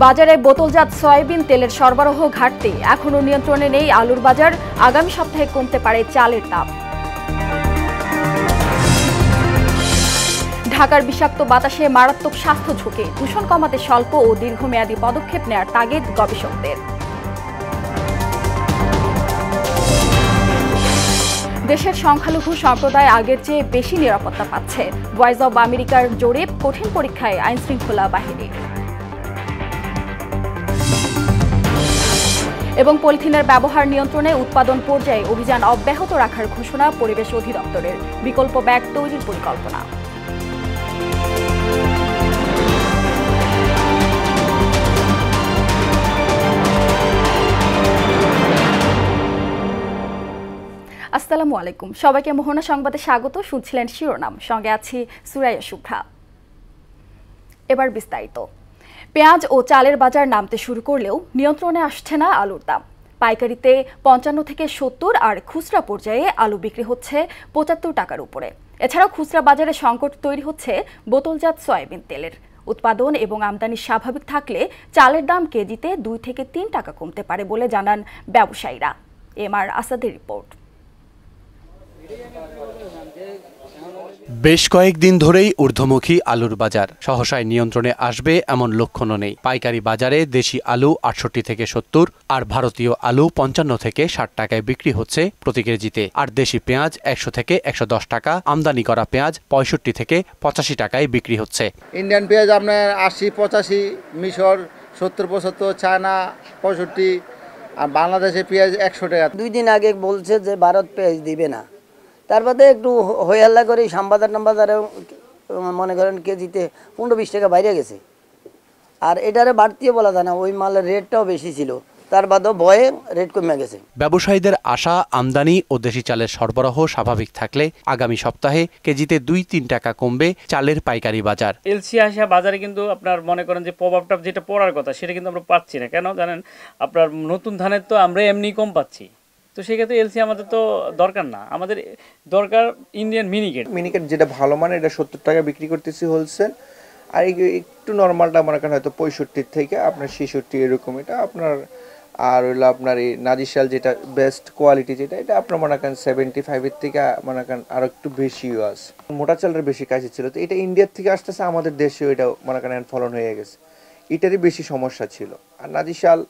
বাজারে বোতলজাত সয়াবিন তেলের সরবরাহ ঘাটতি, এখনো নিয়ন্ত্রণে নেই আলুর বাজার। আগামী সপ্তাহে কমতে পারে চালের দাম। ঢাকার বিষাক্ত বাতাসে মারাত্মক স্বাস্থ্য ঝুঁকি, দূষণ কমাতে স্বল্প ও দীর্ঘমেয়াদী পদক্ষেপ নেয়ার তাগিদ গবেষকদের। দেশের সংখ্যালঘু সম্প্রদায় আগের চেয়ে বেশি নিরাপত্তা পাচ্ছে। ভয়েস অব আমেরিকার জরিপ, কঠিন পরীক্ষায় আইনশৃঙ্খলা বাহিনী। এবং পলিথিনের ব্যবহার নিয়ন্ত্রণে উৎপাদন পর্যায়ে অভিযান অব্যাহত রাখার ঘোষণা পরিবেশ অধিদপ্তরের। বিকল্প ব্যাগ তৈরির পরিকল্পনা। আসসালামু আলাইকুম, সবাইকে মোহনা সংবাদে স্বাগত। শুনছিলেন শিরোনাম, সঙ্গে আছি সুরাইয়া শুভ্রা। এবার বিস্তারিত। পেঁয়াজ ও চালের বাজার নামতে শুরু করলেও নিয়ন্ত্রণে আসছে না আলুর দাম। পাইকারিতে ৫৫ থেকে ৭০ আর খুচরা পর্যায়ে আলু বিক্রি হচ্ছে ৭৫ টাকার উপরে। এছাড়াও খুচরা বাজারে সংকট তৈরি হচ্ছে বোতলজাত সয়াবিন তেলের। উৎপাদন এবং আমদানি স্বাভাবিক থাকলে চালের দাম কেজিতে ২ থেকে ৩ টাকা কমতে পারে বলে জানান ব্যবসায়ীরা। এমআর আসাদের রিপোর্ট। বেশ কয়েকদিন ধরেই ঊর্ধ্বমুখী আলুর বাজার সহসায় নিয়ন্ত্রণে আসবে এমন লক্ষণও নেই। পাইকারি বাজারে দেশি আলু ৬৮ থেকে ৭০ আর ভারতীয় আলু ৫৫ থেকে ৬০ টাকায় বিক্রি হচ্ছে প্রতি কেজিতে। আর দেশি পেঁয়াজ ১০০ থেকে ১১০ টাকা, আমদানি করা পেঁয়াজ ৬৫ থেকে ৮৫ টাকায় বিক্রি হচ্ছে। ইন্ডিয়ান পেঁয়াজ আপনার ৮০, ৮৫, মিশর ৭০, ৭৫, চায়না ৬৫, আর বাংলাদেশে পেঁয়াজ ১০০ টাকা। ২ দিন আগে বলছে যে ভারত পেঁয়াজ দিবে না, তার বাদে একটু হইহাল্লা করে শ্যামবাজারে মনে করেন কেজিতে ১৫-২০ টাকা বাইরে গেছে। আর এটারে বাড়তিও বলা যায় না, ওই মালের রেটটাও বেশি ছিল, তার বাদেও ভয়ে রেট কমে গেছে। ব্যবসায়ীদের আশা, আমদানি ও দেশি চালের সরবরাহ স্বাভাবিক থাকলে আগামী সপ্তাহে কেজিতে ২-৩ টাকা কমবে চালের পাইকারি বাজার। এলসি আসা বাজারে কিন্তু আপনার মনে করেন যে প্রভাবটা যেটা পড়ার কথা সেটা কিন্তু আমরা পাচ্ছি না। কেন জানেন, আপনার নতুন ধানের তো আমরা এমনি কম পাচ্ছি, তো সেক্ষেত্রে এলসি আমাদের তো দরকার না, আমাদের দরকার ইন্ডিয়ান মিনিকেট যেটা ভালো মানে এটা ৭০ টাকা বিক্রি করতেছি হোলসেল। আর একটু নর্মালটা মনে করেন হয়তো ৬৫ থেকে আপনার ৬৬ এরকম এটা আপনার। আর হইলো আপনার এই নাজিশাল যেটা বেস্ট কোয়ালিটি যেটা, এটা আপনার মনে করেন ৭৫ থেকে মনে করেন আরো একটু বেশিও আছে। মোটা চালের বেশি কাছে ছিল, তো এটা ইন্ডিয়ার থেকে আসতেছে, আমাদের দেশেও এটা মনে করেন ফলন হয়ে গেছে, এটারই বেশি সমস্যা ছিল। আর নাজিশাল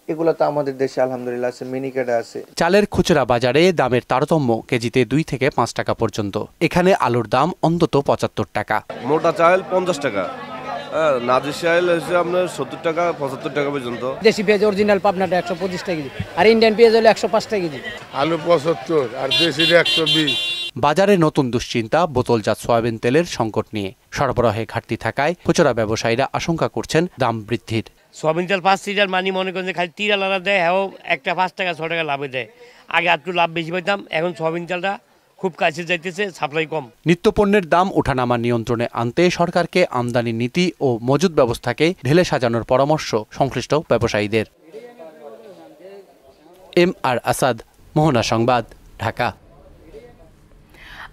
এগুলো তো আমাদের দেশে আলহামদুলিল্লাহ আছে, মিনিকেটে আছে। চালের খুচরা বাজারে দামের তারতম্য কেজিতে ২ থেকে ৫ টাকা পর্যন্ত। এখানে আলুর দাম অন্তত ৭৫ টাকা। মোটা চাল ৫০ টাকা, নাজির চাল হচ্ছে আপনার ৭০ টাকা ৭৫ টাকা পর্যন্ত। দেশি পেঁয়াজ অরিজিনাল পাবনাটা ১২৫ টাকা কেজি, আর ইন্ডিয়ান পেঁয়াজ হলো ১০৫ টাকা কেজি। আলু ৭৫ আর দেশি ১২০। বাজারে নতুন দুশ্চিন্তা বোতলজাত সয়াবিন তেলের সংকট নিয়ে। সরবরাহে ঘাটতি থাকায় খুচরা ব্যবসায়ীরা আশঙ্কা করছেন দাম বৃদ্ধির। সয়াবিন তেল ৫ লিটার মানি মনে করেন যে খালি তিরালারা দেয়, হ্যাঁ একটা ৫ টাকা ৬ টাকা লাভে দেয়। আগে একটু লাভ বেশি পাইতাম, এখন সয়াবিন তেলটা খুব কাছে যাইতেছে, সাপ্লাই কম। নিত্যপণ্যের দাম ওঠানামা নিয়ন্ত্রণে আনতে সরকারকে আমদানি নীতি ও মজুদ ব্যবস্থাকে ঢেলে সাজানোর পরামর্শ সংশ্লিষ্ট ব্যবসায়ীদের। এমআর আসাদ, মোহনা সংবাদ, ঢাকা।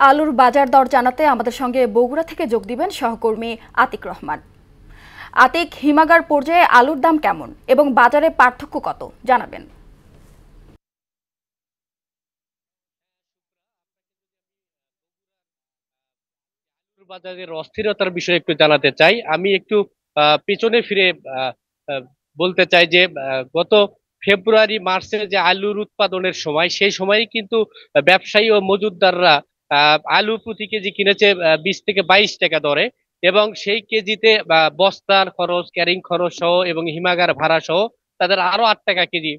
আলুর বাজার দর জানাতে আমাদের সঙ্গে বগুড়া থেকে যোগ দিবেন সহকর্মী আতিক রহমান। আতিক, হিমাগার পর্যায়ে আলুর দাম কেমন এবং বাজারে পার্থক্য কত জানাবেন? বাজারের অস্থিরতার বিষয়ে একটু জানাতে চাই। আমি একটু পেছনে ফিরে বলতে চাই যে গত ফেব্রুয়ারি মার্চের যে আলুর উৎপাদনের সময়, সেই সময় কিন্তু ব্যবসায়ী ও মজুতদাররা আলু প্রতি কেজি কিনেছে ২০ থেকে ২২ টাকা দরে, এবং সেই কেজিতে বস্তার খরচ, ক্যারিং খরচ সহ এবং হিমাগার ভাড়া সহ তাদের আরো ৮ টাকা কেজি,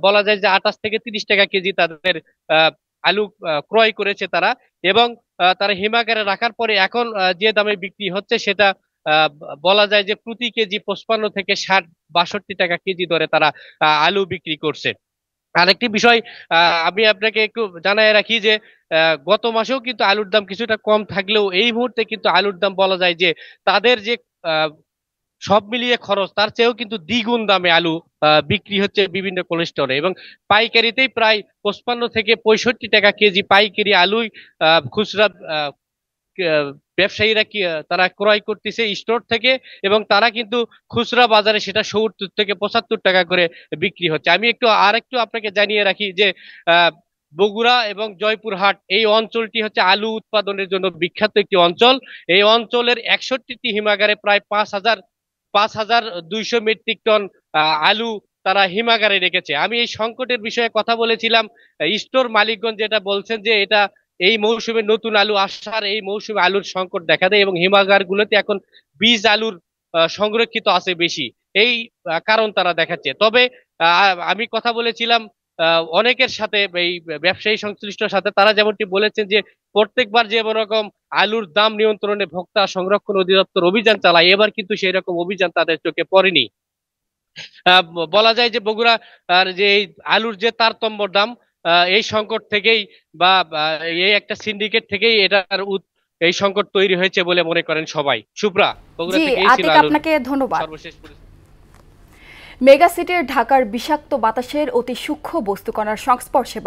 বলা যায় যে ২৮ থেকে ৩০ টাকা কেজি তাদের আলু ক্রয় করেছে তারা। এবং তারা হিমাগারে রাখার পরে এখন যে দামে বিক্রি হচ্ছে সেটা বলা যায় যে প্রতি কেজি ৫৫ থেকে ৬০-৬২ টাকা কেজি দরে তারা আলু বিক্রি করছে। আরেকটি বিষয় আমি আপনাকে একটু জানাই রাখি যে গত মাসেও কিন্তু আলুর দাম কিছুটা কম থাকলেও এই মুহূর্তে কিন্তু আলুর দাম বলা যায় যে তাদের যে সব মিলিয়ে খরচ তার চেয়েও কিন্তু দ্বিগুণ দামে আলু বিক্রি হচ্ছে বিভিন্ন কোল্ড স্টোরে, এবং পাইকারিতেই প্রায় ৫৫ থেকে ৬৫ টাকা কেজি পাইকারি আলুই খুচরা ব্যবসায়ীরা কি তারা ক্রয় করতেছে স্টোর থেকে, এবং তারা কিন্তু খুচরা বাজারে সেটা ৭০ থেকে ৭৫ টাকা করে বিক্রি হচ্ছে। আমি আরেকটু আপনাকে জানিয়ে রাখি যে বগুড়া এবং জয়পুরহাট এই অঞ্চলটি হচ্ছে আলু উৎপাদনের জন্য বিখ্যাত একটি অঞ্চল। এই অঞ্চলের ৬১টি হিমাগারে প্রায় ৫,২০০ মেট্রিক টন আলু তারা হিমাগারে রেখেছে। আমি এই সংকটের বিষয়ে কথা বলেছিলাম, স্টোর মালিকগণ যেটা বলছেন যে এটা এই মৌসুমে নতুন আলু আসার এই মৌসুমে আলুর সংকট দেখা দেয় এবং হিমাগার গুলোতে এখন বীজ আলুর সংরক্ষিত আছে বেশি, এই কারণ তারা দেখাচ্ছে। তবে আমি কথা বলেছিলাম অনেকের সাথে, এই ব্যবসায়ী সংশ্লিষ্ট সাথে, তারা যেমনটি বলেছেন যে প্রত্যেকবার যেমন রকম আলুর দাম নিয়ন্ত্রণে ভোক্তা সংরক্ষণ অধিদপ্তর অভিযান চালায়, এবার কিন্তু সেই রকম অভিযান তাদের চোখে পড়েনি। বলা যায় যে বগুড়া আর যে এই আলুর যে তারতম্য দাম, এই সংকট থেকেই বা এই একটা সিন্ডিকেট থেকেই এটার এই সংকট তৈরি হয়েছে বলে মনে করেন সবাই। শুভ্রা, বগুড়া থেকে এই ছিল আপনাকে ধন্যবাদ। সর্বশেষ মেগা সিটির ঢাকার বিষাক্ত বাতাসের অতি সূক্ষ্ম বস্তুকণার সংস্পর্শে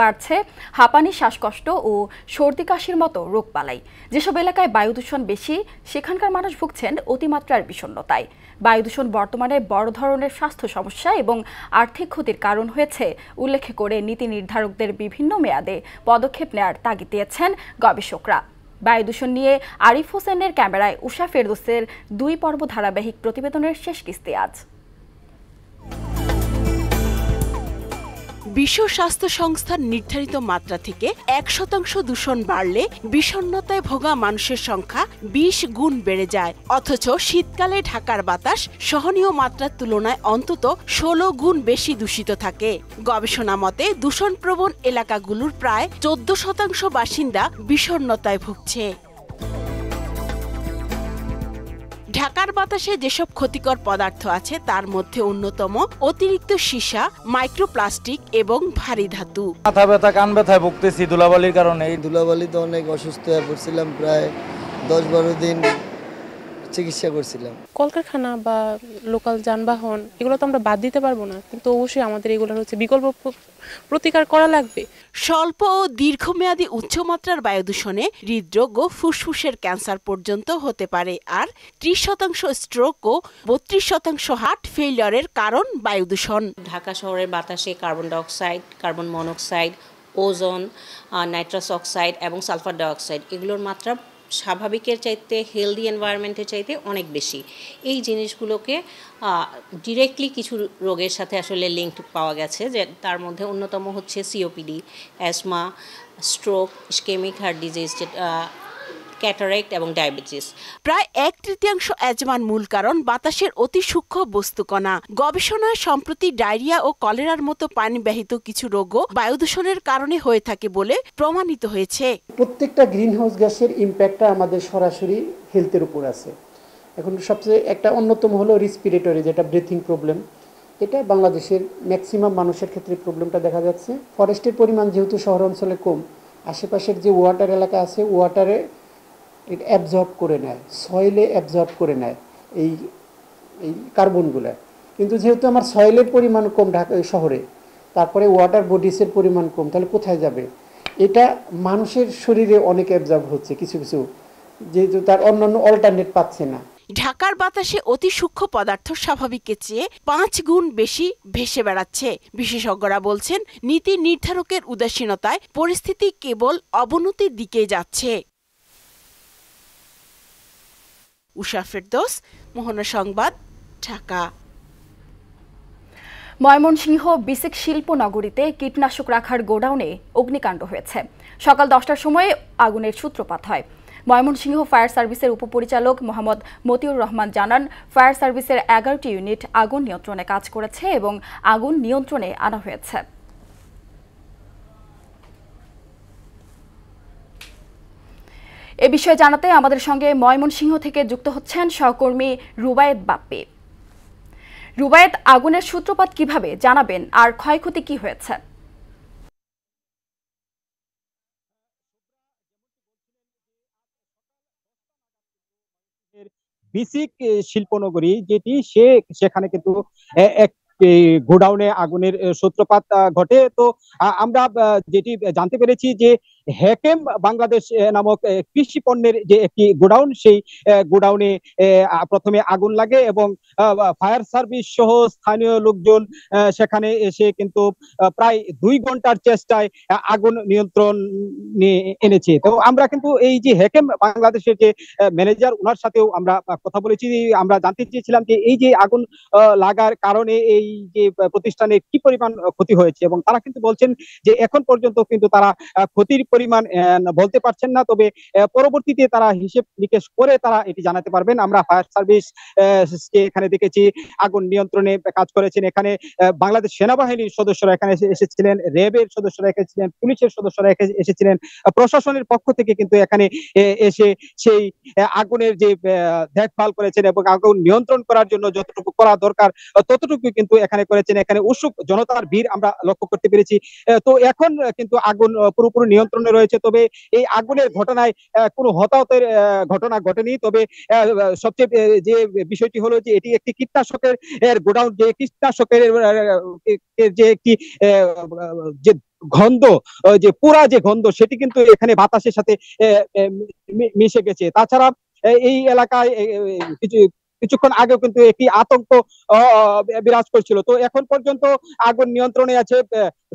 বাড়ছে হাঁপানি, শ্বাসকষ্ট ও সর্দি কাশির মতো রোগবালাই। যেসব এলাকায় বায়ু দূষণ বেশি সেখানকার মানুষ ভুগছেন অতিমাত্রার বিষণ্ণতায়। বায়ু দূষণ বর্তমানে বড় ধরনের স্বাস্থ্য সমস্যা এবং আর্থিক ক্ষতির কারণ হয়েছে উল্লেখ করে নীতি নির্ধারকদের বিভিন্ন মেয়াদে পদক্ষেপ নেওয়ার তাগিদ দিয়েছেন গবেষকরা। বায়ু দূষণ নিয়ে আরিফ হোসেনের ক্যামেরায় উষা ফেরদৌসের 2 পর্ব ধারাবাহিক প্রতিবেদনের শেষ কিস্তি আজ। বিশ্ব স্বাস্থ্য সংস্থার নির্ধারিত মাত্রা থেকে 1% দূষণ বাড়লে বিষণ্ণতায় ভোগা মানুষের সংখ্যা 20 গুণ বেড়ে যায়। অথচ শীতকালে ঢাকার বাতাস সহনীয় মাত্রার তুলনায় অন্তত 16 গুণ বেশি দূষিত থাকে। গবেষণা মতে দূষণপ্রবণ এলাকাগুলোর প্রায় 14% বাসিন্দা বিষণ্ণতায় ভুগছে। ঢাকার বাতাসে যেসব ক্ষতিকর পদার্থ আছে তার মধ্যে অন্যতম অতিরিক্ত সীসা, মাইক্রোপ্লাস্টিক এবং ভারী ধাতু। মাথা ব্যথা, কান ব্যথায় ভুগতেছি ধুলাবালির কারণে। এই ধুলাবালিতে অনেক অসুস্থ হয়ে পড়ছিলাম, প্রায় 10-12 দিন চিকিৎসা করছিলাম। কলকারখানা বা লোকাল যানবাহন এগুলো তো আমরা বাদ দিতে পারবো না, কিন্তু অবশ্যই আমাদের এগুলোর বিকল্প প্রতিকার করা লাগবে। স্বল্প ও দীর্ঘমেয়াদী উচ্চমাত্রার বায়ু দূষণে হৃদরোগ ও ফুসফুসের ক্যান্সার পর্যন্ত হতে পারে, আর 30% স্ট্রোক ও 32% হার্ট ফেইলিয়রের কারণ বায়ু দূষণ। ঢাকা শহরের বাতাসে carbon dioxide, carbon monoxide, ozone, nitrous oxide এবং সালফার ডাইঅক্সাইড এগুলোর মাত্রা স্বাভাবিকের চাইতে, হেলদি এনভায়রনমেন্টের চাইতে অনেক বেশি। এই জিনিসগুলোকে ডিরেক্টলি কিছু রোগের সাথে আসলে লিঙ্ক পাওয়া গেছে, যে তার মধ্যে অন্যতম হচ্ছে COPD, asthma, stroke, ischaemic heart disease, cataract এবং ডায়াবেটিস। প্রায় 1/3 অ্যাজমার মূল কারণ বাতাসের অতি সূক্ষ্ম বস্তুকণা। গবেষণায় সম্প্রতি ডায়রিয়া ও কলেরার মতো পানিবাহিত কিছু রোগও বায়ু দূষণের কারণে হয়ে থাকে বলে প্রমাণিত হয়েছে। প্রত্যেকটা গ্রিনহাউস গ্যাসের ইম্প্যাক্টটা আমাদের সরাসরি হেলথের উপর আছে। এখন সবচেয়ে একটা অন্যতম হলো রেসপিরেটরি, যেটা ব্রিথিং প্রবলেম। এটা বাংলাদেশের ম্যাক্সিমাম মানুষের ক্ষেত্রে প্রবলেমটা দেখা যাচ্ছে। ফরেস্টের পরিমাণ যেহেতু শহর অঞ্চলে কম, আশেপাশের যে ওয়াটার এলাকা আছে ওয়াটারে অ্যাবজর্ব করে নেয়, সয়েলে অ্যাবজর্ব করে নেয় এই কার্বনগুলো। কিন্তু যেহেতু আমার সয়েলের পরিমাণ কম ঢাকা শহরে, তারপরে ওয়াটার বডিসের পরিমাণ কম, তাহলে কোথায় যাবে? এটা মানুষের শরীরে অনেক অ্যাবজর্ব হচ্ছে কিছু কিছু, যেহেতু তার অন্যান্য অল্টারনেট পাচ্ছে না। ঢাকার বাতাসে অতি সূক্ষ্ম পদার্থ স্বাভাবিকের চেয়ে 5 গুণ বেশি ভেসে বেড়াচ্ছে। বিশেষজ্ঞরা বলছেন নীতি নির্ধারকের উদাসীনতায় পরিস্থিতি কেবল অবনতির দিকে যাচ্ছে। উষা ফেরদৌস, মোহনা সংবাদ, ঢাকা। ময়মনসিংহ বিসিক শিল্পনগরীতে কীটনাশক রাখার গোডাউনে অগ্নিকাণ্ড হয়েছে। সকাল 10টার সময় আগুনের সূত্রপাত হয়। ময়মনসিংহ ফায়ার সার্ভিসের উপপরিচালক মোহাম্মদ মতিউর রহমান জানান, ফায়ার সার্ভিসের 11টি ইউনিট আগুন নিয়ন্ত্রণে কাজ করেছে এবং আগুন নিয়ন্ত্রণে আনা হয়েছে। এ বিষয়ে জানাতে আমাদের সঙ্গে ময়মনসিংহ থেকে যুক্ত হচ্ছেন সহকর্মী রুবায়েত বাপ্পি। রুবায়েত, আগুনের সূত্রপাত কিভাবে জানাবেন, আর ক্ষয়ক্ষতি কি হয়েছে? বিসিক শিল্পনগরী যেটি সেখানে কিন্তু এক গোডাউনে আগুনের সূত্রপাত ঘটে। তো আমরা যেটি জানতে পেরেছি যে হেকেম বাংলাদেশ নামক কৃষি পণ্যের যে একটি গোডাউন, সেই গোডাউনে প্রথমে আগুন লাগে এবং ফায়ার সার্ভিস সহ স্থানীয় লোকজন সেখানে এসে কিন্তু প্রায় 2 ঘন্টার চেষ্টায় আগুন নিয়ন্ত্রণে এনেছে। তো আমরা কিন্তু এই যে হেকেম বাংলাদেশের যে ম্যানেজার, ওনার সাথেও আমরা কথা বলেছি। আমরা জানতে চেয়েছিলাম যে এই যে আগুন লাগার কারণে এই যে প্রতিষ্ঠানে কি পরিমাণ ক্ষতি হয়েছে, এবং তারা কিন্তু বলছেন যে এখন পর্যন্ত কিন্তু তারা ক্ষতির পরিমাণ বলতে পারছেন না, তবে পরবর্তীতে তারা হিসেব নিকেশ করে তারা এটি জানাতে পারবেন। আমরা ফায়ার সার্ভিস এখানে দেখেছি আগুন নিয়ন্ত্রণে কাজ করেছেন। এখানে বাংলাদেশ সেনাবাহিনীর সদস্যরা এখানে এসেছিলেন, র্যাবের সদস্যরা এসেছিলেন, পুলিশের সদস্যরা এসেছিলেন, প্রশাসনের পক্ষ থেকে কিন্তু এখানে এসে সেই আগুনের যে দেখভাল করেছেন এবং আগুন নিয়ন্ত্রণ করার জন্য যতটুকু করা দরকার ততটুকু কিন্তু এখানে করেছেন। এখানে উৎসুক জনতার ভিড় আমরা লক্ষ্য করতে পেরেছি। তো এখন কিন্তু আগুন পুরোপুরি নিয়ন্ত্রণে রয়েছে, তবে এই আগুনের ঘটনায় কোনো হতাহতের ঘটনা ঘটেনি। তবে সবচেয়ে যে বিষয়টি হলো যে এটি একটি কীটনাশকের গোডাউন, যে কীটনাশকের যে একটি যে গন্ধ, যে পুরা যে গন্ধ, সেটি কিন্তু এখানে বাতাসের সাথে মিশে গেছে। তাছাড়া এই এলাকায় কিছুক্ষণ আগেও কিন্তু একটি আতঙ্ক বিরাজ করছিল। তো এখন পর্যন্ত আগুন নিয়ন্ত্রণে আছে।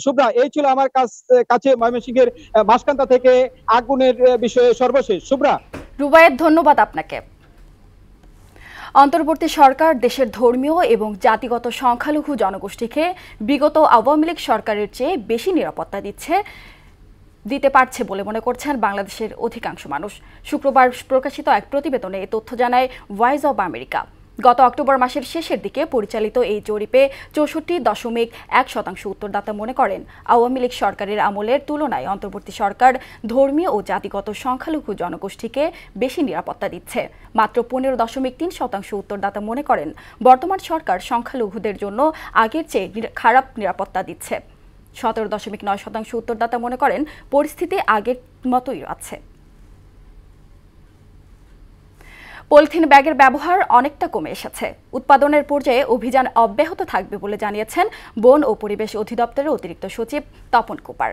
শুভ্রা, এই ছিল আমার কাছে ময়মনসিংহের মাসকান্দা থেকে আগুনের বিষয়ে সর্বশেষ। শুভ্রা। রুবায়েত, ধন্যবাদ আপনাকে। অন্তর্বর্তী সরকার দেশের ধর্মীয় এবং জাতিগত সংখ্যালঘু জনগোষ্ঠীকে বিগত আওয়ামী লীগ সরকারের চেয়ে বেশি নিরাপত্তা দিতে পারছে বলে মনে করছেন বাংলাদেশের অধিকাংশ মানুষ। শুক্রবার প্রকাশিত এক প্রতিবেদনে এই তথ্য জানায় ভয়েস অব আমেরিকা। গত অক্টোবর মাসের শেষের দিকে পরিচালিত এই জরিপে 64.1% উত্তরদাতা মনে করেন আওয়ামী লীগ সরকারের আমলের তুলনায় অন্তর্বর্তী সরকার ধর্মীয় ও জাতিগত সংখ্যালঘু জনগোষ্ঠীকে বেশি নিরাপত্তা দিচ্ছে। মাত্র 15.3% উত্তরদাতা মনে করেন বর্তমান সরকার সংখ্যালঘুদের জন্য আগের চেয়ে খারাপ নিরাপত্তা দিচ্ছে। 17.9% উত্তরদাতা মনে করেন পরিস্থিতি আগের মতোই আছে। পলিথিন ব্যাগের ব্যবহার অনেকটা কমে এসেছে। উৎপাদনের পর্যায়ে অভিযান অব্যাহত থাকবে বলে জানিয়েছেন বন ও পরিবেশ অধিদপ্তরের অতিরিক্ত সচিব তপন কুমার।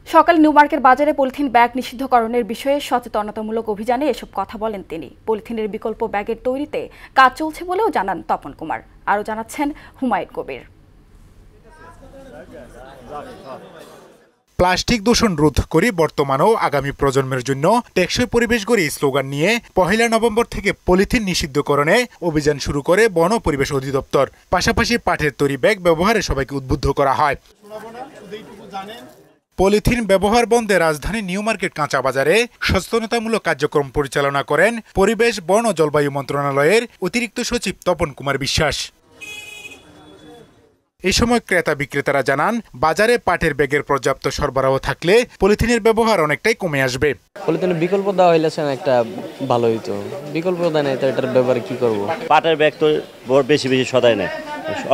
সকাল নিউ মার্কেট বাজারে পলিথিন ব্যাগ নিষিদ্ধকরণের বিষয়ে সচেতনতামূলক অভিযানে এসব কথা বলেন তিনি। পলিথিনের বিকল্প ব্যাগের তৈরিতে কাজ চলছে বলেও জানান তপন কুমার। আরও জানাচ্ছেন হুমায়ুন কবির। প্লাস্টিক দূষণ রোধ করে বর্তমান ও আগামী প্রজন্মের জন্য টেকসই পরিবেশ গড়ে স্লোগান নিয়ে 1 নভেম্বর থেকে পলিথিন নিষিদ্ধকরণে অভিযান শুরু করে বন ও পরিবেশ অধিদপ্তর। পাশাপাশি পাটের তৈরি ব্যাগ ব্যবহারে সবাইকে উদ্বুদ্ধ করা হয়। পলিথিন ব্যবহার বন্ধে রাজধানী নিউ মার্কেট কাঁচা বাজারে সচেতনতামূলক কার্যক্রম পরিচালনা করেন পরিবেশ, বন ও জলবায়ু মন্ত্রণালয়ের অতিরিক্ত সচিব তপন কুমার বিশ্বাস। এই সময় ক্রেতা বিক্রেতারা জানান, বাজারে পাটের ব্যাগের পর্যাপ্ত সরবরাহ থাকলে পলিথিনের ব্যবহার অনেকটাই কমে আসবে। পলিথিনের বিকল্প দেওয়া হইলে একটা ভালো হইতো, বিকল্প দেয় না, এটার ব্যবহার কি করব? পাটের ব্যাগ তো বেশি সদায় নেয়,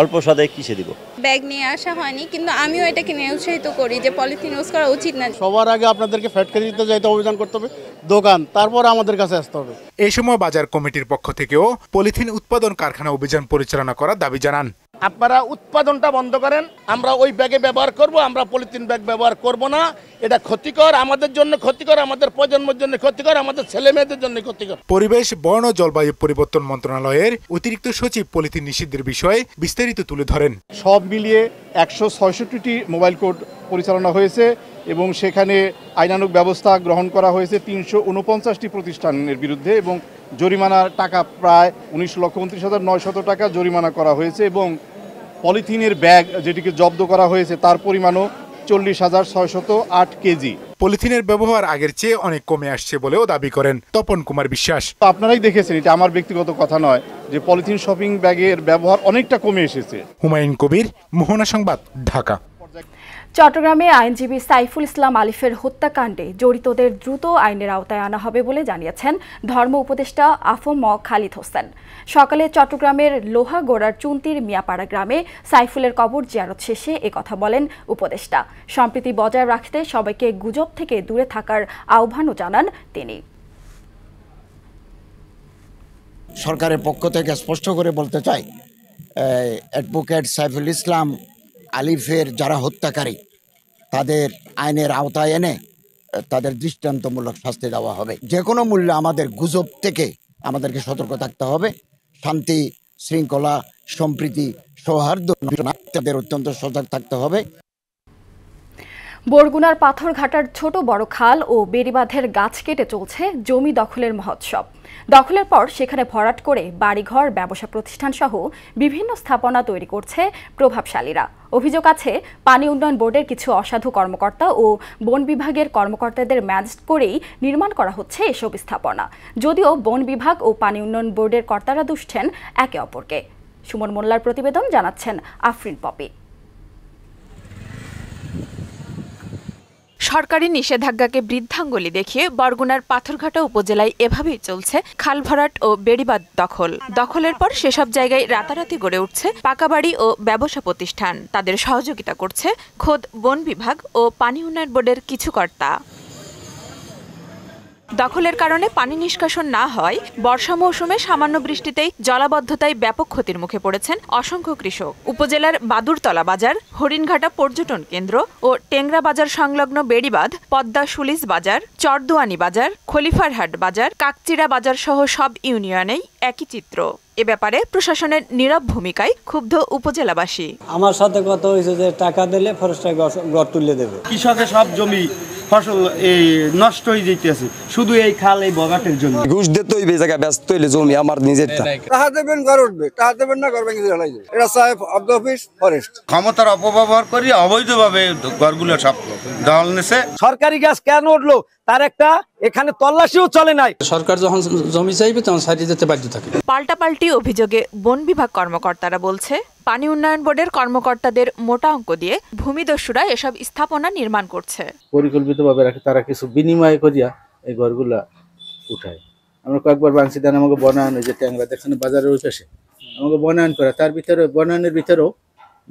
অল্প সদায় কিসে দিব? ব্যাগ নিয়ে আসা হয়নি, কিন্তু আমিও এটাকে নিয়ে উৎসাহিত করি যে পলিথিন ইউজ করা উচিত না। সবার আগে আপনাদেরকে ফ্যাক্টরি দিতে যাইতে অভিযান করতে হবে, দোকান, তারপর আমাদের কাছে আসতে হবে। এই সময় বাজার কমিটির পক্ষ থেকেও পলিথিন উৎপাদন কারখানা অভিযান পরিচালনা করার দাবি জানান। আপনারা উৎপাদনটা বন্ধ করেন, আমরা ওই ব্যাগে ব্যবহার করব, আমরা পলিথিন ব্যাগ ব্যবহার করব না। এটা ক্ষতিকর, আমাদের জন্য ক্ষতিকর, আমাদের প্রজন্মের জন্য ক্ষতিকর, আমাদের ছেলে মেয়েদের জন্য ক্ষতিকর। পরিবেশ, বন ও জলবায়ু পরিবর্তন মন্ত্রণালয়ের অতিরিক্ত সচিব পলিথিন নিষিদ্ধের বিষয়ে বিস্তারিত তুলে ধরেন। সব মিলিয়ে 166টি মোবাইল কোড পরিচালনা হয়েছে এবং সেখানে আইনানুগ ব্যবস্থা গ্রহণ করা হয়েছে 349টি প্রতিষ্ঠানের বিরুদ্ধে এবং জরিমানার টাকা প্রায় 19,29,900 টাকা জরিমানা করা হয়েছে এবং পলিথিনের ব্যাগ যেটিকে জব্দ করা হয়েছে তার পরিমাণও 40,608 কেজি। পলিথিনের ব্যবহার আগের চেয়ে অনেক কমে আসছে বলেও দাবি করেন তপন কুমার বিশ্বাস। আপনারাই দেখেছেন, এটা আমার ব্যক্তিগত কথা নয়, যে পলিথিন শপিং ব্যাগের ব্যবহার অনেকটা কমে এসেছে। হুমায়ুন কবির, মোহনা সংবাদ, ঢাকা। চট্টগ্রামে আইনজীবী সাইফুল ইসলাম আলিফের হত্যাকাণ্ডে জড়িতদের দ্রুত আইনের আওতায় আনা হবে বলে জানিয়েছেন ধর্ম উপদেষ্টা আফম খালিদ হোসেন। সকালে চট্টগ্রামের লোহাগোড়ার চুন্তির মিয়াপাড়া গ্রামে সাইফুলের কবর জিয়ারত শেষে একথা বলেন উপদেষ্টা। সম্প্রীতি বজায় রাখতে সবাইকে গুজব থেকে দূরে থাকার আহ্বানও জানান তিনি। সরকারের পক্ষ থেকে স্পষ্ট করে বলতে চাই, অ্যাডভোকেট সাইফুল ইসলাম আলিফের যারা হত্যাকারী তাদের আইনের আওতায় এনে তাদের দৃষ্টান্তমূলক শাস্তি দেওয়া হবে। যে কোনো মূল্যে আমাদের গুজব থেকে আমাদেরকে সতর্ক থাকতে হবে। শান্তি, শৃঙ্খলা, সম্প্রীতি, সৌহার্দ্য তাদের অত্যন্ত সজাগ থাকতে হবে। বরগুনার পাথরঘাটার ছোট বড় খাল ও বেড়িবাঁধের গাছ কেটে চলছে জমি দখলের মহোৎসব। দখলের পর সেখানে ভরাট করে বাড়িঘর, ব্যবসা প্রতিষ্ঠান সহ বিভিন্ন স্থাপনা তৈরি করছে প্রভাবশালীরা। অভিযোগ আছে পানি উন্নয়ন বোর্ডের কিছু অসাধু কর্মকর্তা ও বন বিভাগের কর্মকর্তাদের ম্যানেজ করেই নির্মাণ করা হচ্ছে এসব স্থাপনা। যদিও বন বিভাগ ও পানি উন্নয়ন বোর্ডের কর্তারা দুষছেন একে অপরকে। সুমন মোল্লার প্রতিবেদন, জানাচ্ছেন আফরিন পপি। সরকারি নিষেধাজ্ঞাকে বৃদ্ধাঙ্গুলি দেখিয়ে বরগুনার পাথরঘাটা উপজেলায় এভাবেই চলছে খাল ভরাট ও বেড়িবাঁধ দখল। দখলের পর সেসব জায়গায় রাতারাতি গড়ে উঠছে পাকা বাড়ি ও ব্যবসা প্রতিষ্ঠান। তাদের সহযোগিতা করছে খোদ বন বিভাগ ও পানি উন্নয়ন বোর্ডের কিছু কর্তা। দখলের কারণে পানি নিষ্কাশন না হয় বর্ষা মৌসুমে সামান্য বৃষ্টিতেই জলাবদ্ধতায় ব্যাপক ক্ষতির মুখে পড়েছেন অসংখ্য কৃষক। উপজেলার বাদুরতলা বাজার, হরিণঘাটা পর্যটন কেন্দ্র ও টেংরা বাজার সংলগ্ন বেড়িবাঁধ, পদ্মা সুলিস বাজার, চরদুয়ানি বাজার, খলিফারহাট বাজার, কাকচিড়া বাজার সহ সব ইউনিয়নেই একই চিত্র। এ ব্যাপারে প্রশাসনের নীরব ভূমিকায় ক্ষুব্ধ উপজেলাবাসী। আমার সাথে কথা হয়েছে যে টাকা দিলে ফরেস্টার গড় তুলে দেবে। কৃষকের সব জমি ফসল এই নষ্ট হয়ে যেতেছে শুধু এই খাল এই বগাটের জন্য। ঘুষ দিতে হইবে, জায়গা ব্যস্ত হইলে জমি আমার নিজেরটা। টাকা দেবেন ঘর উঠবে, টাকা দেবেন না ঘর ভেঙে জ্বালাই যাবে। এটা সাহেব অফ দ্য অফিস ফরেস্ট ক্ষমতার অপব্যবহার করি অবৈধভাবে ঘরগুলো সব দখল নিছে। সরকারি গাছ কেন উঠলো তার একটা এখানে তল্লাশিও চলে নাই। সরকার যখন জমি চাইবে তখন সাইডে যেতে বাধ্য থাকে। পাল্টাপাল্টি অভিযোগে বন বিভাগ কর্মকর্তারা বলছে পানি উন্নয়ন বোর্ডের কর্মকর্তাদের মোটা অঙ্ক দিয়ে ভূমিদস্যুরা এসব স্থাপনা নির্মাণ করছে। পরিকল্পিতভাবে তারা কিছু বিনিময় করিয়া এই ঘরগুলা উঠায়। আমরা কয়েকবার বাংসি দেন আমাকে বনায়ন, যে ট্যাংরা দেখছেন বাজারের ওই পাশে আমাকে বনায়ন করে, তার ভিতরে বনায়নের ভিতরেও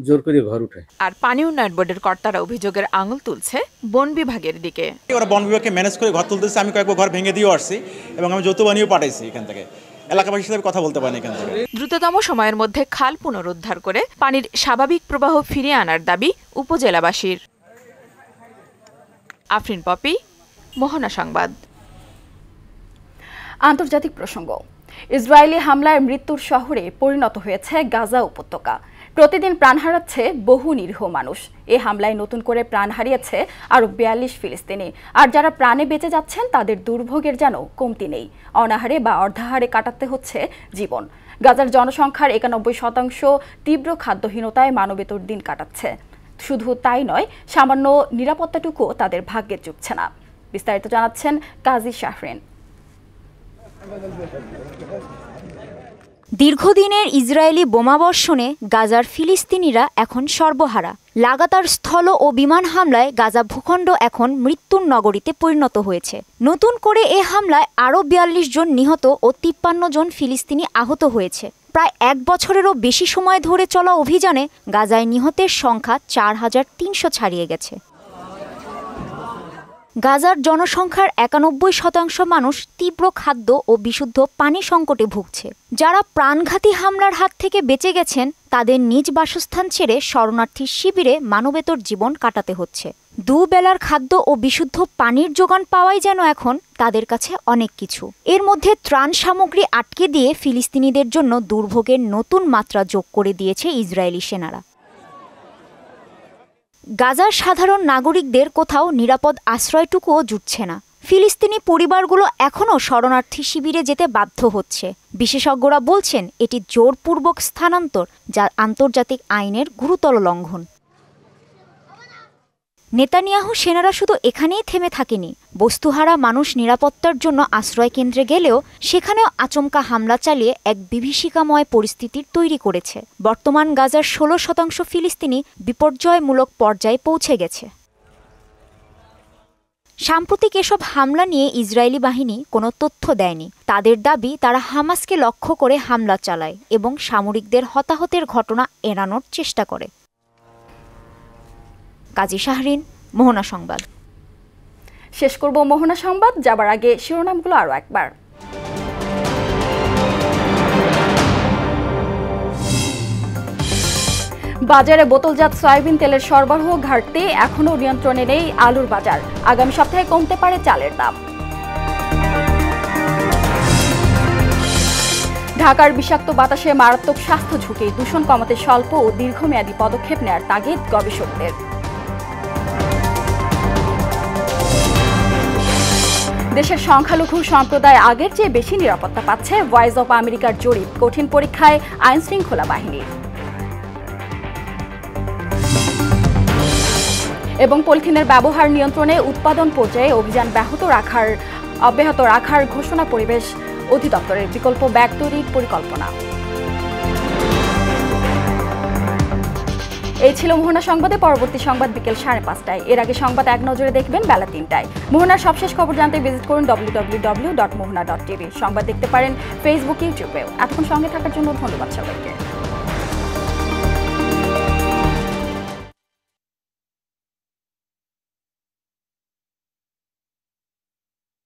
জোর করে ঘর উঠায়। আর পানি উন্নয়ন বোর্ডের কর্তারা অভিযোগের আঙুল তুলছে বন বিভাগের দিকে। ওরা বন বিভাগকে ম্যানেজ করে ঘর তুলতেছে। আমি কয়েকবার ঘর ভেঙে দিয়েও আসছি এবং আমি যৌথ বানিয়েও পাঠাইছি এখান থেকে। এলাকাবাসীর সাথে কথা বলতে পারেন এখান থেকে। দ্রুততম সময়ের মধ্যে খাল পুনরুদ্ধার করে পানির স্বাভাবিক প্রবাহ ফিরিয়ে আনার দাবি উপজেলাবাসীর। আফরিন পপি, মোহনা সংবাদ। আন্তর্জাতিক প্রসঙ্গ। ইসরায়েলি হামলায় মৃত্যুর শহরে পরিণত হয়েছে গাজা উপত্যকা। প্রতিদিন প্রাণ হারাচ্ছে বহু নিরীহ মানুষ। এই হামলায় নতুন করে প্রাণ হারিয়েছে আরও 42 ফিলিস্তিনি। আর যারা প্রাণে বেঁচে যাচ্ছেন তাদের দুর্ভোগের যেন কমতি নেই। অনাহারে বা অর্ধাহারে কাটাতে হচ্ছে জীবন। গাজার জনসংখ্যার 91% তীব্র খাদ্যহীনতায় মানবেতর দিন কাটাচ্ছে। শুধু তাই নয়, সামান্য নিরাপত্তাটুকুও তাদের ভাগ্যে চুকছে না। বিস্তারিত জানাচ্ছেন কাজী শাহরিন। দীর্ঘদিনের ইসরায়েলি বোমাবর্ষণে গাজার ফিলিস্তিনিরা এখন সর্বহারা। লাগাতার স্থল ও বিমান হামলায় গাজা ভূখণ্ড এখন মৃত্যুর নগরীতে পরিণত হয়েছে। নতুন করে এ হামলায় আরও 42 জন নিহত ও 53 জন ফিলিস্তিনি আহত হয়েছে। প্রায় 1 বছরেরও বেশি সময় ধরে চলা অভিযানে গাজায় নিহতের সংখ্যা 4300 ছাড়িয়ে গেছে। গাজার জনসংখ্যার 91% মানুষ তীব্র খাদ্য ও বিশুদ্ধ পানি সংকটে ভুগছে। যারা প্রাণঘাতী হামলার হাত থেকে বেঁচে গেছেন তাদের নিজ বাসস্থান ছেড়ে শরণার্থী শিবিরে মানবেতর জীবন কাটাতে হচ্ছে। দুবেলার খাদ্য ও বিশুদ্ধ পানির যোগান পাওয়াই যেন এখন তাদের কাছে অনেক কিছু। এর মধ্যে ত্রাণ সামগ্রী আটকে দিয়ে ফিলিস্তিনিদের জন্য দুর্ভোগের নতুন মাত্রা যোগ করে দিয়েছে ইসরায়েলি সেনারা। গাজার সাধারণ নাগরিকদের কোথাও নিরাপদ আশ্রয়টুকুও জুটছে না। ফিলিস্তিনি পরিবারগুলো এখনও শরণার্থী শিবিরে যেতে বাধ্য হচ্ছে। বিশেষজ্ঞরা বলছেন এটি জোরপূর্বক স্থানান্তর, যা আন্তর্জাতিক আইনের গুরুতর লঙ্ঘন। নেতানিয়াহু সেনারা শুধু এখানেই থেমে থাকেনি। বস্তুহারা মানুষ নিরাপত্তার জন্য আশ্রয় কেন্দ্রে গেলেও সেখানেও আচমকা হামলা চালিয়ে এক বিভীষিকাময় পরিস্থিতির তৈরি করেছে। বর্তমান গাজার 16% ফিলিস্তিনি বিপর্যয়মূলক পর্যায়ে পৌঁছে গেছে। সাম্প্রতিক এসব হামলা নিয়ে ইসরায়েলি বাহিনী কোনো তথ্য দেয়নি। তাদের দাবি তারা হামাসকে লক্ষ্য করে হামলা চালায় এবং সামরিকদের হতাহতের ঘটনা এড়ানোর চেষ্টা করে। কাজী শাহরিন, মোহনা সংবাদ। শেষ করব মোহনা সংবাদ, যাবার আগে শিরোনামগুলো আরও একবার। বাজারে বোতলজাত সয়াবিন তেলের সরবরাহ ঘাটতি, এখনও নিয়ন্ত্রণে নেই আলুর বাজার। আগামী সপ্তাহে কমতে পারে চালের দাম। ঢাকার বিষাক্ত বাতাসে মারাত্মক স্বাস্থ্য ঝুঁকি, দূষণ কমাতে স্বল্প ও দীর্ঘমেয়াদী পদক্ষেপ নেওয়ার তাগিদ গবেষকদের। দেশের সংখ্যালঘু সম্প্রদায় আগের চেয়ে বেশি নিরাপত্তা পাচ্ছে, ভয়েস অব আমেরিকার জরিপ। কঠিন পরীক্ষায় আইন শৃঙ্খলা বাহিনী। এবং পলিথিনের ব্যবহার নিয়ন্ত্রণে উৎপাদন পর্যায়ে অভিযান অব্যাহত রাখার ঘোষণা পরিবেশ অধিদপ্তরের। বিকল্প ব্যাগ তৈরির পরিকল্পনা। এই ছিল মোহনা সংবাদে। পরবর্তী সংবাদ বিকেল 5:30টায়। এর আগে সংবাদ এক নজরে দেখবেন বেলা 3টায়। মোহনার সবশেষ খবর জানতে ভিজিট করুন www.mohana.tv। সংবাদ দেখতে পারেন ফেসবুক, ইউটিউবেও। এতক্ষণ সঙ্গে থাকার জন্য ধন্যবাদ সবাইকে।